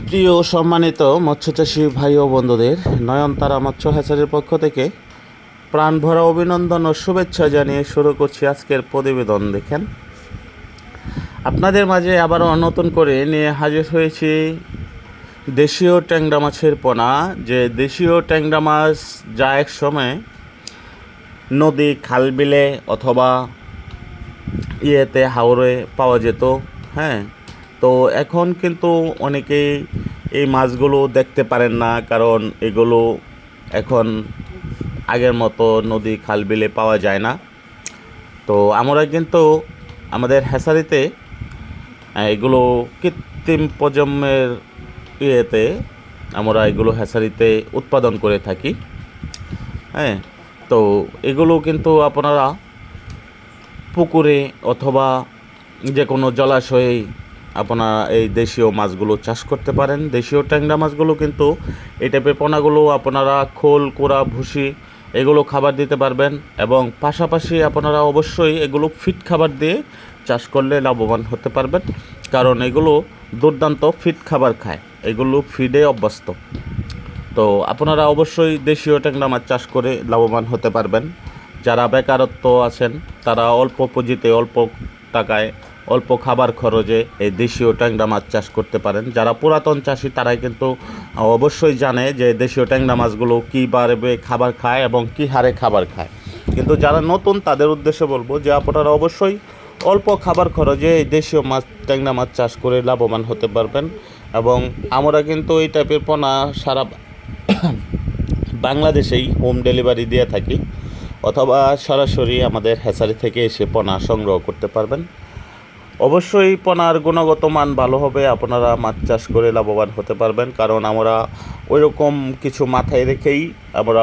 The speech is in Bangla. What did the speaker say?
প্রিয় সম্মানিত মৎস্যচাষী ভাই ও বন্ধুদের, নয়নতারা মৎস্য হ্যাচারির পক্ষ থেকে প্রাণ ভরা অভিনন্দন ও শুভেচ্ছা জানিয়ে শুরু করছি আজকের প্রতিবেদন। দেখেন, আপনাদের মাঝে আবারও নতুন করে নিয়ে হাজির হয়েছি দেশীয় ট্যাংরা মাছের পোনা। যে দেশীয় ট্যাংরা মাছ যা এক সময় নদী, খাল, বিলে অথবা হাওরে পাওয়া যেত, হ্যাঁ, তো এখন কিন্তু অনেকেই এই মাছগুলো দেখতে পারেন না, কারণ এগুলো এখন আগের মতো নদী, খাল, বিলে পাওয়া যায় না। তো আমরা কিন্তু আমাদের হ্যাচারিতে এগুলো কৃত্রিম প্রজন্মের আমরা এগুলো হ্যাচারিতে উৎপাদন করে থাকি, হ্যাঁ। তো এগুলো কিন্তু আপনারা পুকুরে অথবা যে কোনো জলাশয়ে আপনারা এই দেশীয় মাছগুলো চাষ করতে পারেন। দেশীয় ট্যাংরা মাছগুলো কিন্তু এই টাইপের পোনাগুলো আপনারা খোল, কোড়া, ভুসি এগুলো খাবার দিতে পারবেন, এবং পাশাপাশি আপনারা অবশ্যই এগুলো ফিড খাবার দিয়ে চাষ করলে লাভবান হতে পারবেন, কারণ এগুলো দুর্দান্ত ফিড খাবার খায়, এগুলো ফিডে অভ্যস্ত। তো আপনারা অবশ্যই দেশীয় ট্যাংরা মাছ চাষ করে লাভবান হতে পারবেন। যারা বেকারত্ব আছেন তারা অল্প পুঁজিতে, অল্প টাকায়, অল্প খাবার খরচে এই দেশীয় ট্যাংরা মাছ চাষ করতে পারেন। যারা পুরাতন চাষি তারাই কিন্তু অবশ্যই জানে যে দেশীয় ট্যাংরা মাছগুলো কীভাবে খাবার খায় এবং কী হারে খাবার খায়। কিন্তু যারা নতুন তাদের উদ্দেশ্যে বলবো যে আপনারা অবশ্যই অল্প খাবার খরচে এই দেশীয় মাছ, ট্যাংরা মাছ চাষ করে লাভবান হতে পারবেন। এবং আমরা কিন্তু এই টাইপের পোনা সারা বাংলাদেশেই হোম ডেলিভারি দিয়ে থাকি, অথবা সরাসরি আমাদের হ্যাচারি থেকে এসে পোনা সংগ্রহ করতে পারবেন। অবশ্যই পোনার গুণগত মান ভালো হবে, আপনারা মাছ চাষ করে লাভবান হতে পারবেন, কারণ আমরা ওইরকম কিছু মাথায় রেখেই আমরা